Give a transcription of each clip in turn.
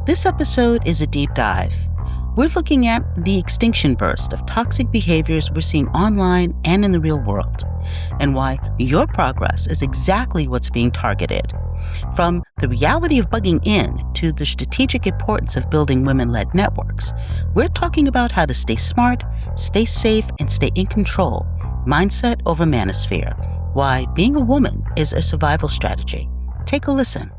This episode is a deep dive. We're looking at the extinction burst of toxic behaviors we're seeing online and in the real world, and why your progress is exactly what's being targeted. From the reality of bugging in to the strategic importance of building women-led networks, we're talking about how to stay smart, stay safe, and stay in control. Mindset over Manosphere. Why being a woman is a survival strategy. Take a listen.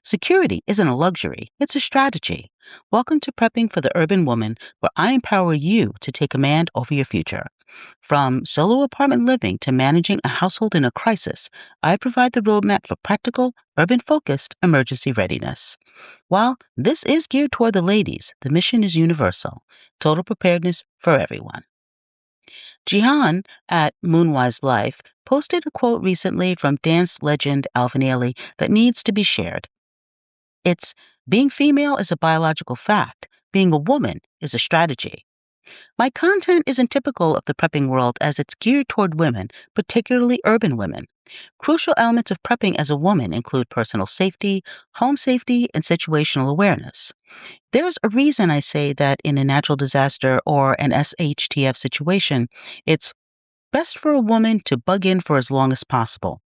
Security isn't a luxury, it's a strategy. Welcome to Prepping for the Urban Woman, where I empower you to take command over your future. From solo apartment living to managing a household in a crisis, I provide the roadmap for practical, urban-focused emergency readiness. While this is geared toward the ladies, the mission is universal. Total preparedness for everyone. Jihan at Moonwise Life posted a quote recently from dance legend Alvin Ailey that needs to be shared. It's, being female is a biological fact. Being a woman is a strategy. My content isn't typical of the prepping world as it's geared toward women, particularly urban women. Crucial elements of prepping as a woman include personal safety, home safety, and situational awareness. There's a reason I say that in a natural disaster or an SHTF situation, it's best for a woman to bug in for as long as possible.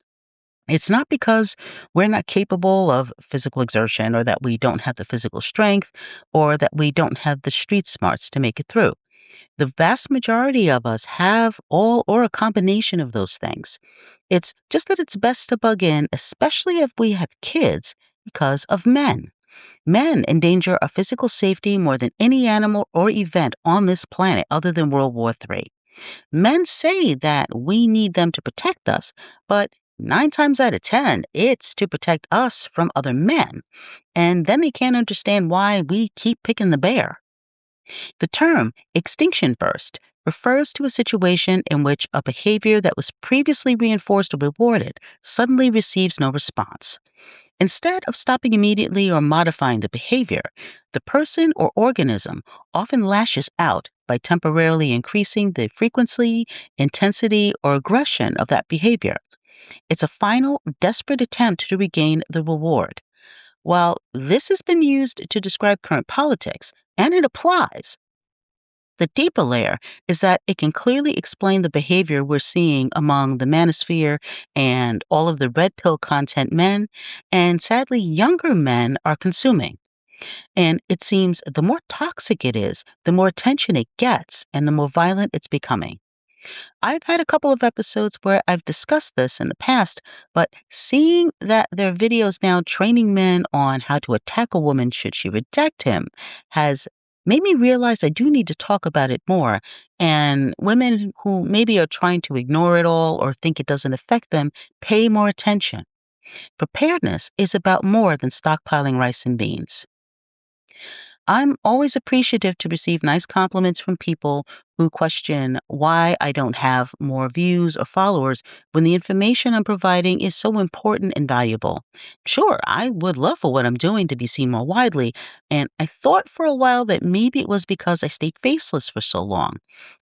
It's not because we're not capable of physical exertion or that we don't have the physical strength or that we don't have the street smarts to make it through. The vast majority of us have all or a combination of those things. It's just that it's best to bug in, especially if we have kids, because of men. Men endanger our physical safety more than any animal or event on this planet other than World War III. Men say that we need them to protect us, but 9 times out of 10, it's to protect us from other men. And then they can't understand why we keep picking the bear. The term extinction burst refers to a situation in which a behavior that was previously reinforced or rewarded suddenly receives no response. Instead of stopping immediately or modifying the behavior, the person or organism often lashes out by temporarily increasing the frequency, intensity, or aggression of that behavior. It's a final, desperate attempt to regain the reward. While this has been used to describe current politics, and it applies, the deeper layer is that it can clearly explain the behavior we're seeing among the manosphere and all of the red pill content men, and sadly, younger men are consuming. And it seems the more toxic it is, the more attention it gets, and the more violent it's becoming. I've had a couple of episodes where I've discussed this in the past, but seeing that there are videos now training men on how to attack a woman should she reject him has made me realize I do need to talk about it more. And women who maybe are trying to ignore it all or think it doesn't affect them, pay more attention. Preparedness is about more than stockpiling rice and beans. I'm always appreciative to receive nice compliments from people who question why I don't have more views or followers when the information I'm providing is so important and valuable. Sure, I would love for what I'm doing to be seen more widely, and I thought for a while that maybe it was because I stayed faceless for so long.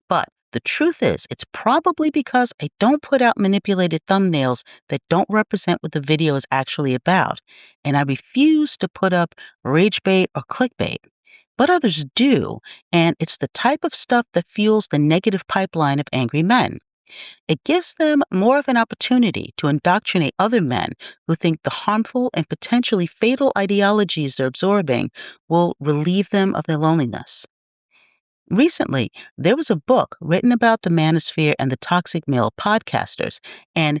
But the truth is, it's probably because I don't put out manipulated thumbnails that don't represent what the video is actually about, and I refuse to put up rage bait or clickbait. But others do, and it's the type of stuff that fuels the negative pipeline of angry men. It gives them more of an opportunity to indoctrinate other men who think the harmful and potentially fatal ideologies they're absorbing will relieve them of their loneliness. Recently, there was a book written about the manosphere and the toxic male podcasters, and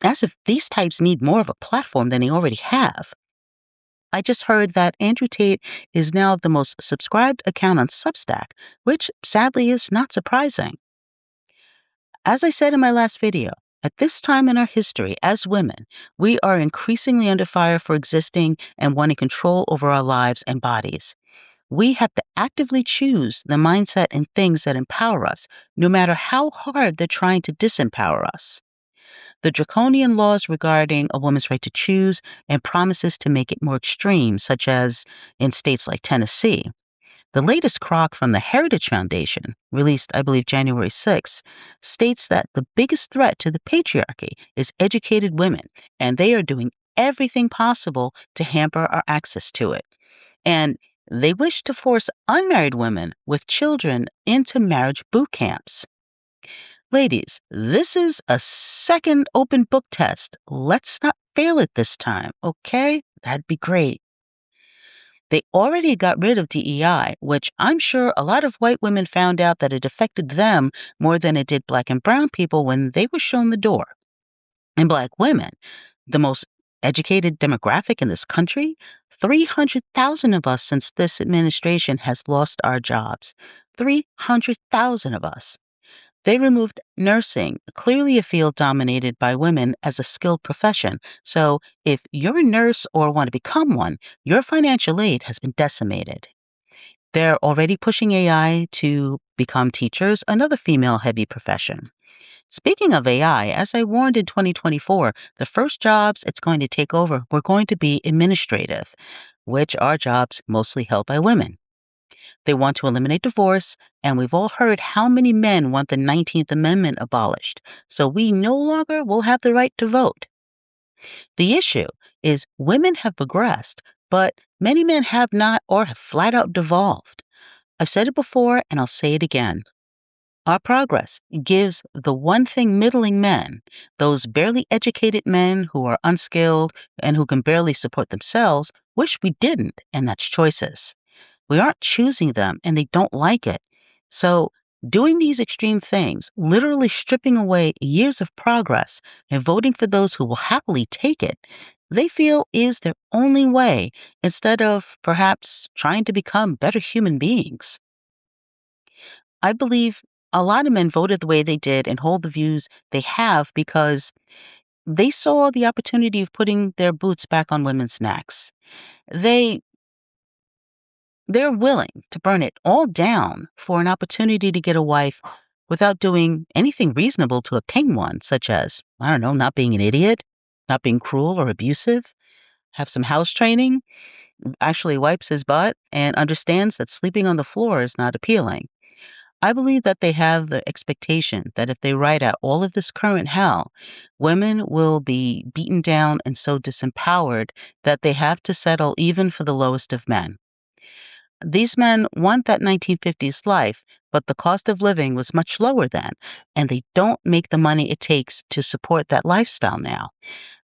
as if these types need more of a platform than they already have. I just heard that Andrew Tate is now the most subscribed account on Substack, which sadly is not surprising. As I said in my last video, at this time in our history as women, we are increasingly under fire for existing and wanting control over our lives and bodies. We have to actively choose the mindset and things that empower us, no matter how hard they're trying to disempower us. The draconian laws regarding a woman's right to choose and promises to make it more extreme, such as in states like Tennessee. The latest crock from the Heritage Foundation, released, I believe, January 6th, states that the biggest threat to the patriarchy is educated women, and they are doing everything possible to hamper our access to it. And they wish to force unmarried women with children into marriage boot camps. Ladies, this is a second open book test. Let's not fail it this time, okay? That'd be great. They already got rid of DEI, which I'm sure a lot of white women found out that it affected them more than it did black and brown people when they were shown the door. And black women, the most educated demographic in this country, 300,000 of us since this administration has lost our jobs. 300,000 of us. They removed nursing, clearly a field dominated by women, as a skilled profession. So if you're a nurse or want to become one, your financial aid has been decimated. They're already pushing AI to become teachers, another female heavy profession. Speaking of AI, as I warned in 2024, the first jobs it's going to take over were going to be administrative, which are jobs mostly held by women. They want to eliminate divorce, and we've all heard how many men want the 19th Amendment abolished, so we no longer will have the right to vote. The issue is women have progressed, but many men have not or have flat out devolved. I've said it before, and I'll say it again. Our progress gives the one thing middling men, those barely educated men who are unskilled and who can barely support themselves, wish we didn't, and that's choices. We aren't choosing them and they don't like it. So, doing these extreme things, literally stripping away years of progress and voting for those who will happily take it, they feel is their only way instead of perhaps trying to become better human beings. I believe a lot of men voted the way they did and hold the views they have because they saw the opportunity of putting their boots back on women's necks. They they're willing to burn it all down for an opportunity to get a wife without doing anything reasonable to obtain one, such as, I don't know, not being an idiot, not being cruel or abusive, have some house training, actually wipes his butt, and understands that sleeping on the floor is not appealing. I believe that they have the expectation that if they ride out all of this current hell, women will be beaten down and so disempowered that they have to settle even for the lowest of men. These men want that 1950s life, but the cost of living was much lower then, and they don't make the money it takes to support that lifestyle now.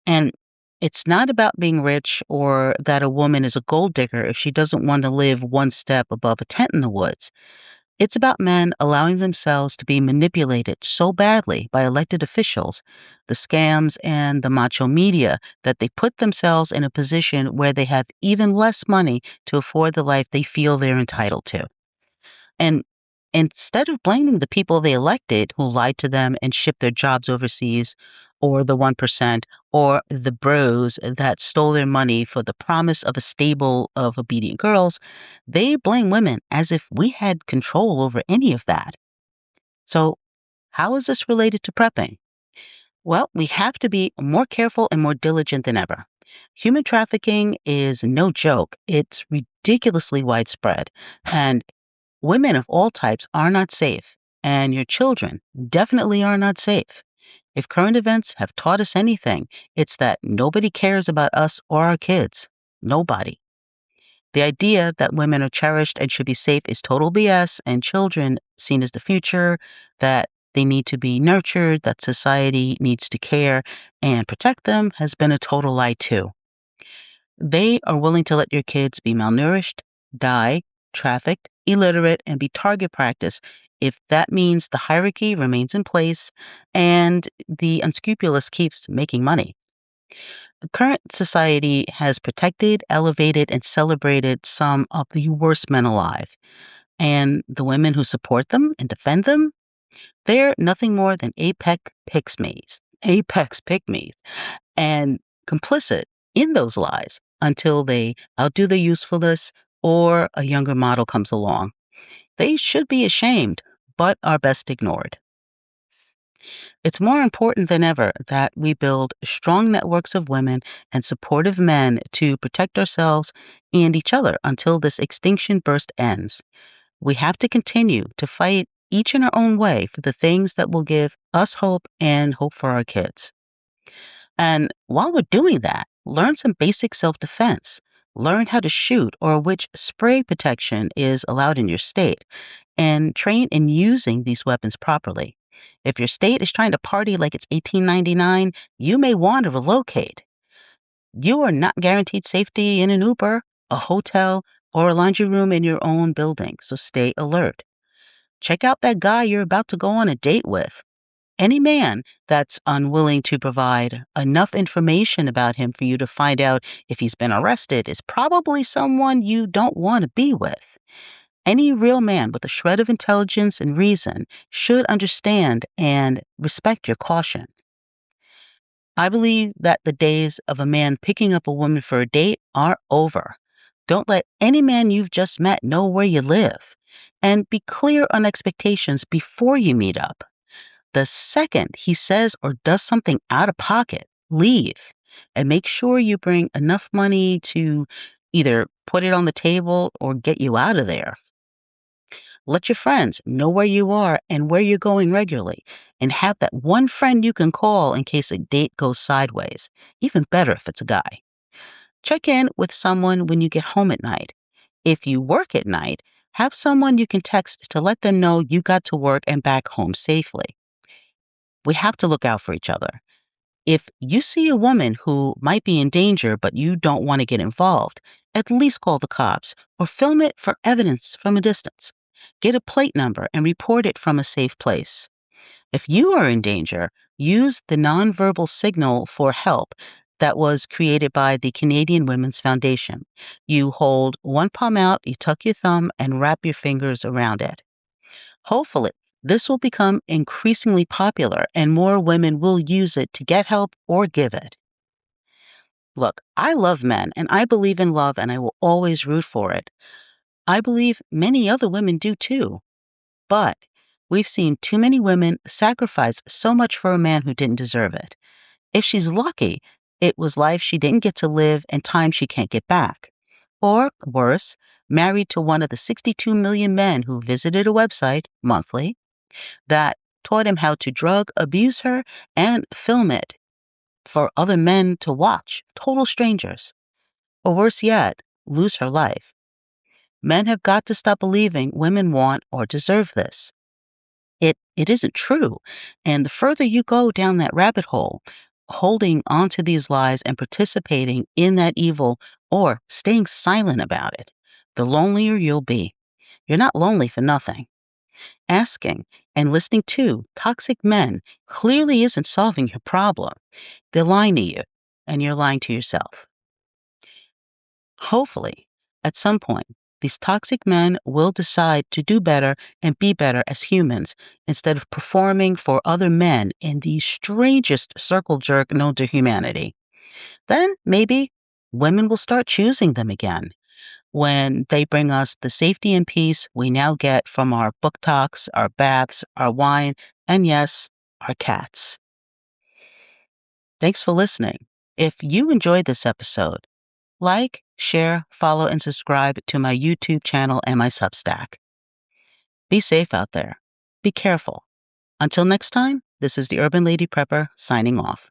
And it's not about being rich or that a woman is a gold digger if she doesn't want to live one step above a tent in the woods. It's about men allowing themselves to be manipulated so badly by elected officials, the scams, and the macho media that they put themselves in a position where they have even less money to afford the life they feel they're entitled to. And instead of blaming the people they elected who lied to them and shipped their jobs overseas, or the 1%, or the bros that stole their money for the promise of a stable of obedient girls, they blame women as if we had control over any of that. So, how is this related to prepping? Well, we have to be more careful and more diligent than ever. Human trafficking is no joke. It's ridiculously widespread. And women of all types are not safe, and your children definitely are not safe. If current events have taught us anything, it's that nobody cares about us or our kids. Nobody. The idea that women are cherished and should be safe is total BS, and children seen as the future, that they need to be nurtured, that society needs to care and protect them has been a total lie too. They are willing to let your kids be malnourished, die, trafficked, illiterate, and be target practice if that means the hierarchy remains in place and the unscrupulous keeps making money. The current society has protected, elevated, and celebrated some of the worst men alive. And the women who support them and defend them, they're nothing more than apex pygmies, and complicit in those lies until they outdo their usefulness or a younger model comes along. They should be ashamed, but are best ignored. It's more important than ever that we build strong networks of women and supportive men to protect ourselves and each other until this extinction burst ends. We have to continue to fight each in our own way for the things that will give us hope and hope for our kids. And while we're doing that, Learn some basic self-defense. Learn how to shoot or which spray protection is allowed in your state, and train in using these weapons properly. If your state is trying to party like it's 1899, you may want to relocate. You are not guaranteed safety in an Uber, a hotel, or a laundry room in your own building, so stay alert. Check out that guy you're about to go on a date with. Any man that's unwilling to provide enough information about him for you to find out if he's been arrested is probably someone you don't want to be with. Any real man with a shred of intelligence and reason should understand and respect your caution. I believe that the days of a man picking up a woman for a date are over. Don't let any man you've just met know where you live. And be clear on expectations before you meet up. The second he says or does something out of pocket, leave. And make sure you bring enough money to either put it on the table or get you out of there. Let your friends know where you are and where you're going regularly, and have that one friend you can call in case a date goes sideways. Even better if it's a guy. Check in with someone when you get home at night. If you work at night, have someone you can text to let them know you got to work and back home safely. We have to look out for each other. If you see a woman who might be in danger but you don't want to get involved, at least call the cops or film it for evidence from a distance. Get a plate number and report it from a safe place. If you are in danger, use the nonverbal signal for help that was created by the Canadian Women's Foundation. You hold one palm out, you tuck your thumb, and wrap your fingers around it. Hopefully, this will become increasingly popular and more women will use it to get help or give it. Look, I love men and I believe in love and I will always root for it. I believe many other women do too. But we've seen too many women sacrifice so much for a man who didn't deserve it. If she's lucky, it was life she didn't get to live and time she can't get back. Or worse, married to one of the 62 million men who visited a website monthly that taught him how to drug abuse her and film it for other men to watch, total strangers. Or worse yet, lose her life. Men have got to stop believing women want or deserve this. It isn't true. And the further you go down that rabbit hole, holding onto these lies and participating in that evil or staying silent about it, the lonelier you'll be. You're not lonely for nothing. Asking and listening to toxic men clearly isn't solving your problem. They're lying to you, and you're lying to yourself. Hopefully, at some point, these toxic men will decide to do better and be better as humans instead of performing for other men in the strangest circle jerk known to humanity. Then maybe women will start choosing them again when they bring us the safety and peace we now get from our book talks, our baths, our wine, and yes, our cats. Thanks for listening. If you enjoyed this episode, like, share, follow, and subscribe to my YouTube channel and my Substack. Be safe out there. Be careful. Until next time, this is the Urban Lady Prepper signing off.